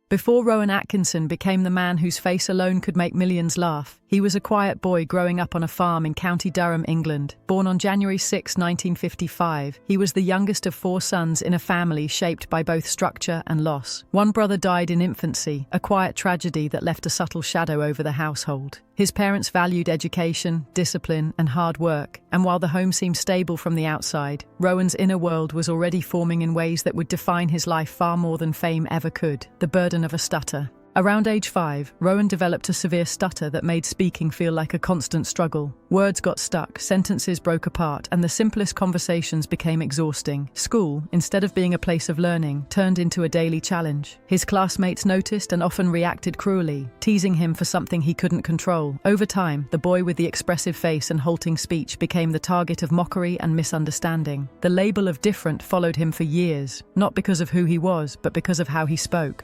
Before Rowan Atkinson became the man whose face alone could make millions laugh, he was a quiet boy growing up on a farm in County Durham, England. Born on January 6, 1955, he was the youngest of 4 sons in a family shaped by both structure and loss. One brother died in infancy, a quiet tragedy that left a subtle shadow over the household. His parents valued education, discipline, and hard work, and while the home seemed stable from the outside, Rowan's inner world was already forming in ways that would define his life far more than fame ever could: the burden of a stutter. Around age 5, Rowan developed a severe stutter that made speaking feel like a constant struggle. Words got stuck, sentences broke apart, and the simplest conversations became exhausting. School, instead of being a place of learning, turned into a daily challenge. His classmates noticed and often reacted cruelly, teasing him for something he couldn't control. Over time, the boy with the expressive face and halting speech became the target of mockery and misunderstanding. The label of different followed him for years, not because of who he was, but because of how he spoke.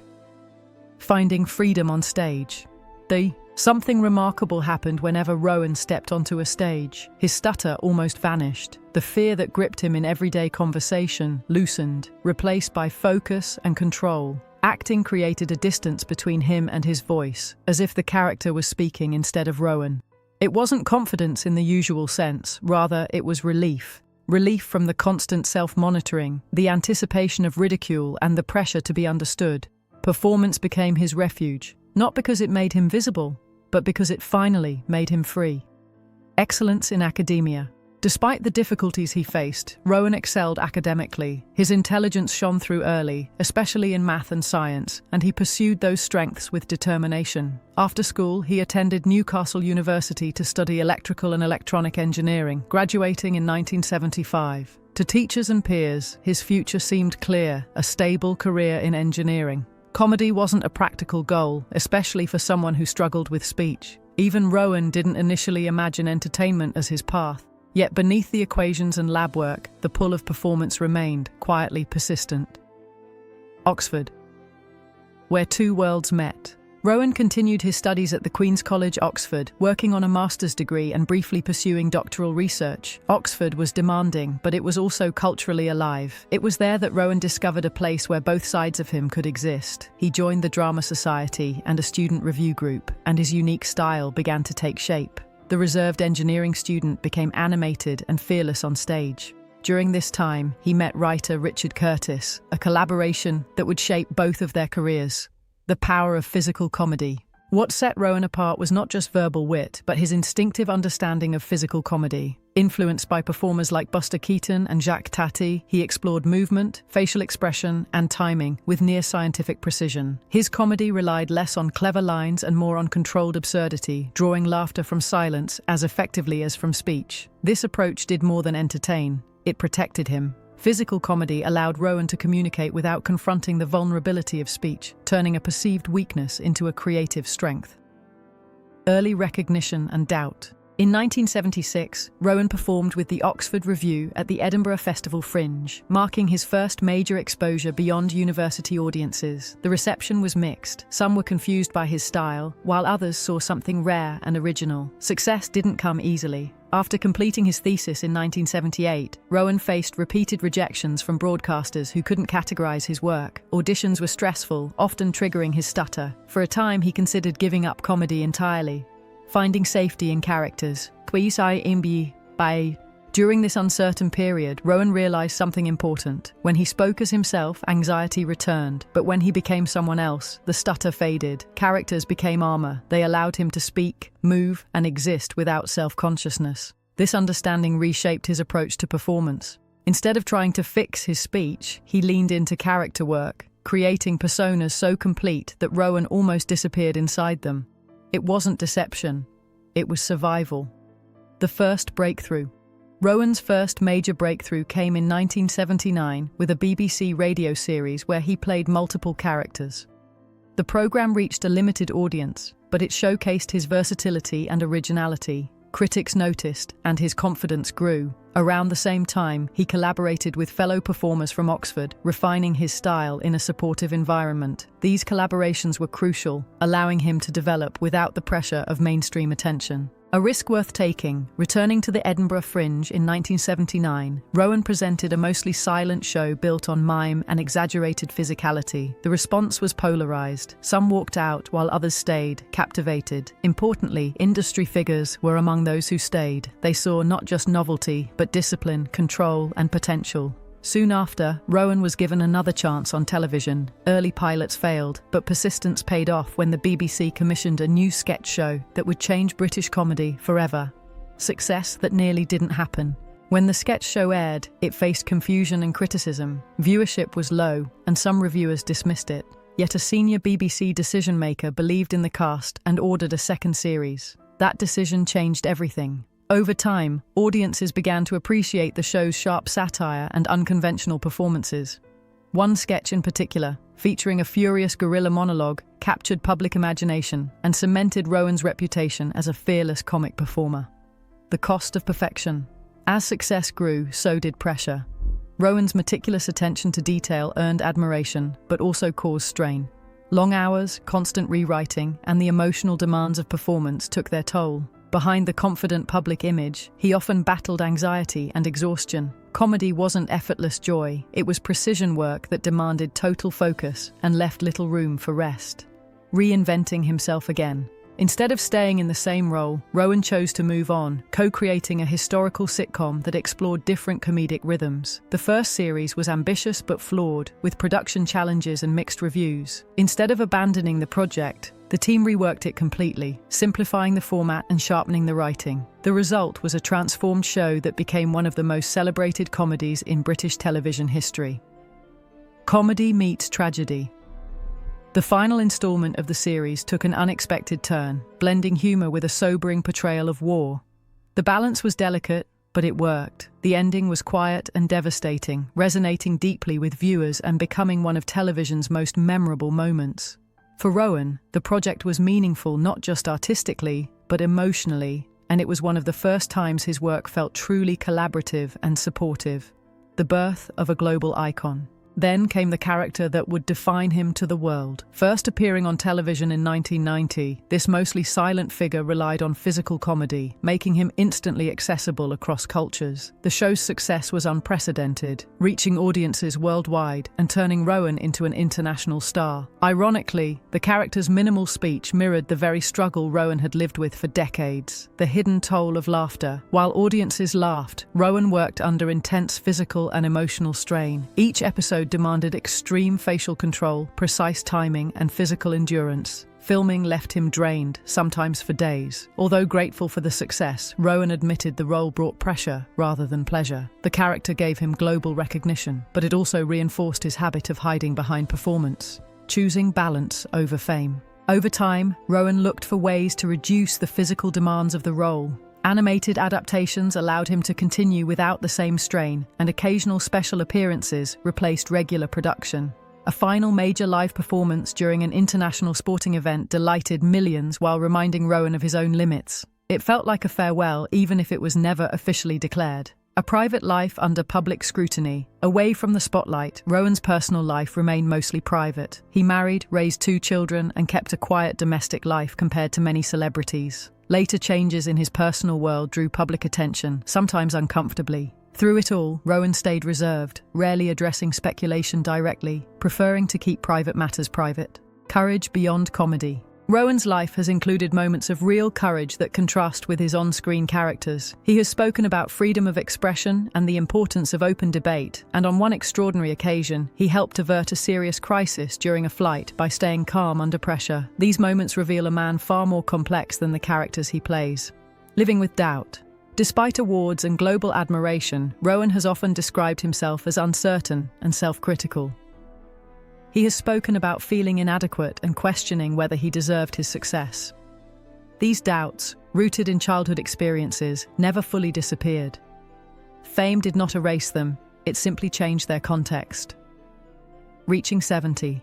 Finding freedom on stage. Something remarkable happened whenever Rowan stepped onto a stage. His stutter almost vanished. The fear that gripped him in everyday conversation loosened, replaced by focus and control. Acting created a distance between him and his voice, as if the character was speaking instead of Rowan. It wasn't confidence in the usual sense, rather it was relief. Relief from the constant self-monitoring, the anticipation of ridicule, and the pressure to be understood. Performance became his refuge, not because it made him visible, but because it finally made him free. Excellence in academia. Despite the difficulties he faced, Rowan excelled academically. His intelligence shone through early, especially in math and science, and he pursued those strengths with determination. After school, he attended Newcastle University to study electrical and electronic engineering, graduating in 1975. To teachers and peers, his future seemed clear: a stable career in engineering. Comedy wasn't a practical goal, especially for someone who struggled with speech. Even Rowan didn't initially imagine entertainment as his path. Yet beneath the equations and lab work, the pull of performance remained, quietly persistent. Oxford. Where two worlds met. Rowan continued his studies at the Queen's College, Oxford, working on a master's degree and briefly pursuing doctoral research. Oxford was demanding, but it was also culturally alive. It was there that Rowan discovered a place where both sides of him could exist. He joined the Drama Society and a student review group, and his unique style began to take shape. The reserved engineering student became animated and fearless on stage. During this time, he met writer Richard Curtis, a collaboration that would shape both of their careers. The power of physical comedy. What set Rowan apart was not just verbal wit, but his instinctive understanding of physical comedy. Influenced by performers like Buster Keaton and Jacques Tati, he explored movement, facial expression, and timing with near-scientific precision. His comedy relied less on clever lines and more on controlled absurdity, drawing laughter from silence as effectively as from speech. This approach did more than entertain. It protected him. Physical comedy allowed Rowan to communicate without confronting the vulnerability of speech, turning a perceived weakness into a creative strength. Early recognition and doubt. In 1976, Rowan performed with the Oxford Revue at the Edinburgh Festival Fringe, marking his first major exposure beyond university audiences. The reception was mixed. Some were confused by his style, while others saw something rare and original. Success didn't come easily. After completing his thesis in 1978, Rowan faced repeated rejections from broadcasters who couldn't categorize his work. Auditions were stressful, often triggering his stutter. For a time, he considered giving up comedy entirely. Finding safety in characters. During this uncertain period, Rowan realized something important. When he spoke as himself, anxiety returned. But when he became someone else, the stutter faded. Characters became armor. They allowed him to speak, move, and exist without self-consciousness. This understanding reshaped his approach to performance. Instead of trying to fix his speech, he leaned into character work, creating personas so complete that Rowan almost disappeared inside them. It wasn't deception. It was survival. The first breakthrough. Rowan's first major breakthrough came in 1979 with a BBC radio series where he played multiple characters. The program reached a limited audience, but it showcased his versatility and originality. Critics noticed, and his confidence grew. Around the same time, he collaborated with fellow performers from Oxford, refining his style in a supportive environment. These collaborations were crucial, allowing him to develop without the pressure of mainstream attention. A risk worth taking. Returning to the Edinburgh Fringe in 1979, Rowan presented a mostly silent show built on mime and exaggerated physicality. The response was polarized. Some walked out while others stayed, captivated. Importantly, industry figures were among those who stayed. They saw not just novelty, but discipline, control, and potential. Soon after, Rowan was given another chance on television. Early pilots failed, but persistence paid off when the BBC commissioned a new sketch show that would change British comedy forever. Success that nearly didn't happen. When the sketch show aired, it faced confusion and criticism. Viewership was low, and some reviewers dismissed it. Yet a senior BBC decision-maker believed in the cast and ordered a second series. That decision changed everything. Over time, audiences began to appreciate the show's sharp satire and unconventional performances. One sketch in particular, featuring a furious guerrilla monologue, captured public imagination and cemented Rowan's reputation as a fearless comic performer. The cost of perfection. As success grew, so did pressure. Rowan's meticulous attention to detail earned admiration, but also caused strain. Long hours, constant rewriting, and the emotional demands of performance took their toll. Behind the confident public image, he often battled anxiety and exhaustion. Comedy wasn't effortless joy, it was precision work that demanded total focus and left little room for rest. Reinventing himself again. Instead of staying in the same role, Rowan chose to move on, co-creating a historical sitcom that explored different comedic rhythms. The first series was ambitious but flawed, with production challenges and mixed reviews. Instead of abandoning the project, the team reworked it completely, simplifying the format and sharpening the writing. The result was a transformed show that became one of the most celebrated comedies in British television history. Comedy meets tragedy. The final installment of the series took an unexpected turn, blending humour with a sobering portrayal of war. The balance was delicate, but it worked. The ending was quiet and devastating, resonating deeply with viewers and becoming one of television's most memorable moments. For Rowan, the project was meaningful not just artistically, but emotionally, and it was one of the first times his work felt truly collaborative and supportive. The birth of a global icon. Then came the character that would define him to the world. First appearing on television in 1990, this mostly silent figure relied on physical comedy, making him instantly accessible across cultures. The show's success was unprecedented, reaching audiences worldwide and turning Rowan into an international star. Ironically, the character's minimal speech mirrored the very struggle Rowan had lived with for decades. The hidden toll of laughter. While audiences laughed, Rowan worked under intense physical and emotional strain. Each episode demanded extreme facial control, precise timing, and physical endurance. Filming left him drained, sometimes for days. Although grateful for the success, Rowan admitted the role brought pressure rather than pleasure. The character gave him global recognition, but it also reinforced his habit of hiding behind performance, choosing balance over fame. Over time, Rowan looked for ways to reduce the physical demands of the role. Animated adaptations allowed him to continue without the same strain, and occasional special appearances replaced regular production. A final major live performance during an international sporting event delighted millions while reminding Rowan of his own limits. It felt like a farewell, even if it was never officially declared. A private life under public scrutiny. Away from the spotlight, Rowan's personal life remained mostly private. He married, raised 2 children, and kept a quiet domestic life compared to many celebrities. Later changes in his personal world drew public attention, sometimes uncomfortably. Through it all, Rowan stayed reserved, rarely addressing speculation directly, preferring to keep private matters private. Courage beyond comedy. Rowan's life has included moments of real courage that contrast with his on-screen characters. He has spoken about freedom of expression and the importance of open debate, and on one extraordinary occasion, he helped avert a serious crisis during a flight by staying calm under pressure. These moments reveal a man far more complex than the characters he plays. Living with doubt. Despite awards and global admiration, Rowan has often described himself as uncertain and self-critical. He has spoken about feeling inadequate and questioning whether he deserved his success. These doubts, rooted in childhood experiences, never fully disappeared. Fame did not erase them, it simply changed their context. Reaching 70.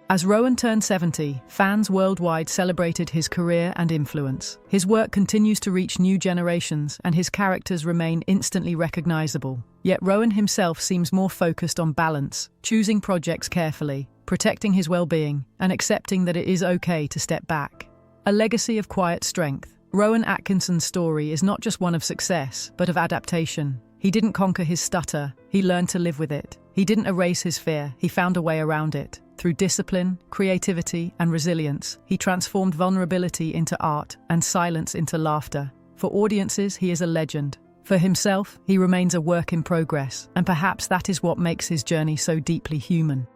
As Rowan turned 70, fans worldwide celebrated his career and influence. His work continues to reach new generations, and his characters remain instantly recognizable. Yet Rowan himself seems more focused on balance, choosing projects carefully, protecting his well-being, and accepting that it is okay to step back. A legacy of quiet strength. Rowan Atkinson's story is not just one of success, but of adaptation. He didn't conquer his stutter, he learned to live with it. He didn't erase his fear, he found a way around it. Through discipline, creativity, and resilience, he transformed vulnerability into art and silence into laughter. For audiences, he is a legend. For himself, he remains a work in progress, and perhaps that is what makes his journey so deeply human.